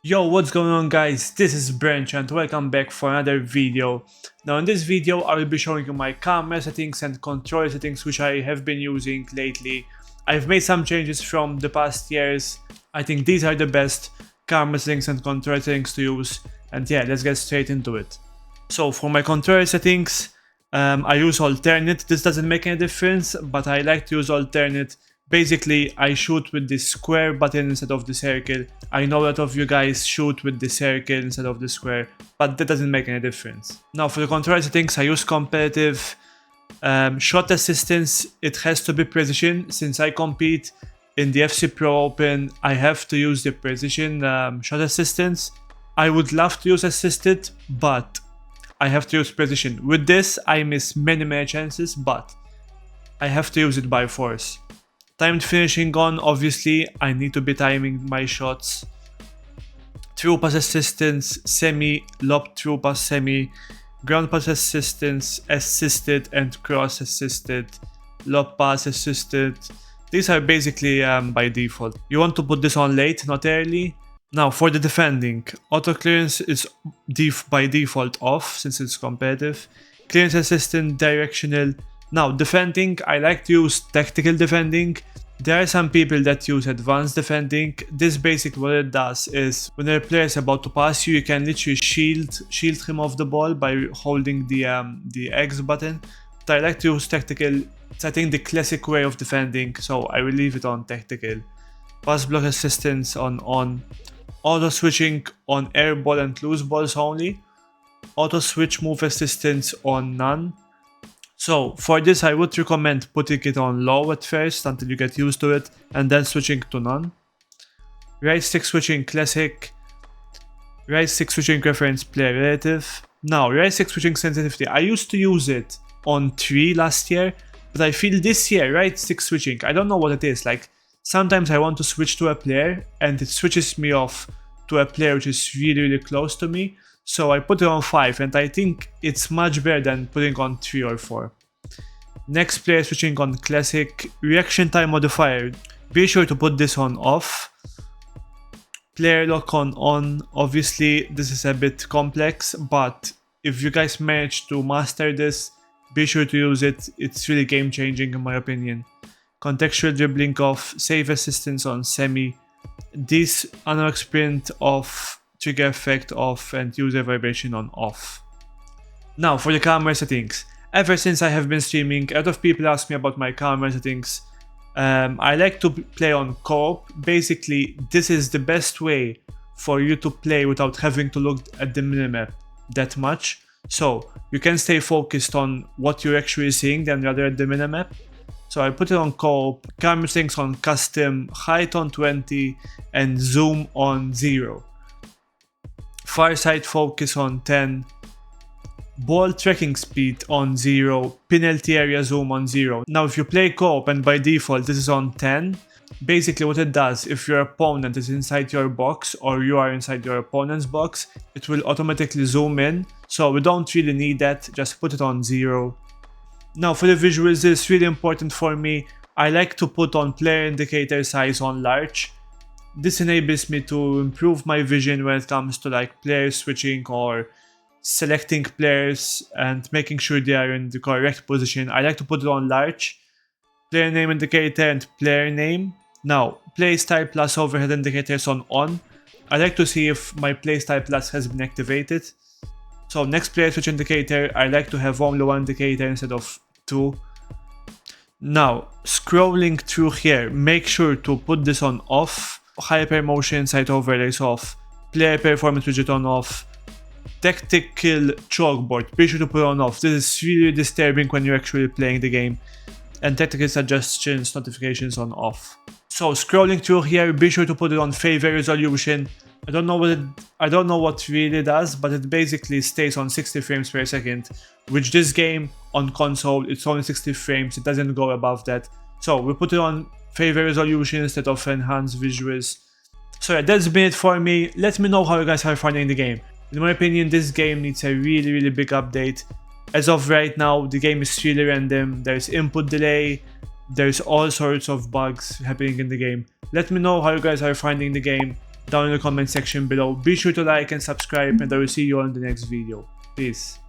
Yo, what's going on guys? This is Brandsha and welcome back for another video. Now in this video I will be showing you my camera settings and controller settings which I have been using lately. I've made some changes from the past years. I think these are the best camera settings and controller settings to use, and yeah, let's get straight into it. So for my controller settings, I use alternate. This doesn't make any difference, but I like to use alternate. Basically, I shoot with the square button instead of the circle. I know a lot of you guys shoot with the circle instead of the square, but that doesn't make any difference. Now for the controller settings, I use competitive. Shot assistance, it has to be precision. Since I compete in the FC Pro Open, I have to use the precision shot assistance. I would love to use assisted, but I have to use precision. With this, I miss many chances, but I have to use it by force. Timed finishing on, obviously, I need to be timing my shots. Through pass assistance, semi, lob through pass semi, ground pass assistance, assisted and cross assisted, lob pass assisted. These are basically by default. You want to put this on late, not early. Now for the defending, auto clearance is by default off since it's competitive. Clearance assistant, directional. Now defending, I like to use tactical defending. There are some people that use advanced defending. This basically what it does is when a player is about to pass you, you can literally shield him off the ball by holding the X button. But I like to use tactical. It's I think the classic way of defending, so I will leave it on tactical. Pass block assistance on. Auto switching on air ball and loose balls only. Auto switch move assistance on none. So for this I would recommend putting it on low at first until you get used to it and then switching to none. Right stick switching classic. Right stick switching reference player relative. Now right stick switching sensitivity, I used to use it on 3 last year, but I feel this year right stick switching, I don't know what it is, like sometimes I want to switch to a player and it switches me off to a player which is really close to me. So I put it on 5 and I think it's much better than putting on 3 or 4. Next player switching on classic. Reaction time modifier, be sure to put this on off. Player lock on. Obviously this is a bit complex, but if you guys manage to master this, be sure to use it. It's really game changing in my opinion. Contextual dribbling off. Save assistance on semi. This analog sprint off. Trigger effect off and user vibration on off. Now for the camera settings. Ever since I have been streaming, a lot of people ask me about my camera settings. I like to play on co-op. Basically, this is the best way for you to play without having to look at the minimap that much. So you can stay focused on what you're actually seeing than rather at the minimap. So I put it on co-op, camera settings on custom, height on 20 and zoom on 0. Far side focus on 10, ball tracking speed on 0, penalty area zoom on 0. Now if you play co-op and by default this is on 10, basically what it does, if your opponent is inside your box or you are inside your opponent's box, it will automatically zoom in, so we don't really need that, just put it on 0. Now for the visuals, this is really important for me. I like to put on player indicator size on large. This enables me to improve my vision when it comes to like player switching or selecting players and making sure they are in the correct position. I like to put it on large. Player name indicator and player name. Now, playstyle plus overhead indicators on. I like to see if my playstyle plus has been activated. So next player switch indicator, I like to have only 1 indicator instead of 2. Now, scrolling through here, make sure to put this on off. Hyper motion site overlays off, player performance widget on off, tactical chalkboard, be sure to put on off. This is really disturbing when you're actually playing the game. And tactical suggestions notifications on off. So scrolling through here, be sure to put it on favor resolution. I don't know what really does, but it basically stays on 60 frames per second, which this game on console it's only 60 frames, it doesn't go above that. So we put it on favor resolution instead of enhanced visuals. So yeah, that's been it for me. Let me know how you guys are finding the game. In my opinion, this game needs a really big update. As of right now, the game is really random. There's input delay, there's all sorts of bugs happening in the game. Let me know how you guys are finding the game. down in the comment section below. Be sure to like and subscribe, and I will see you on the next video. Peace.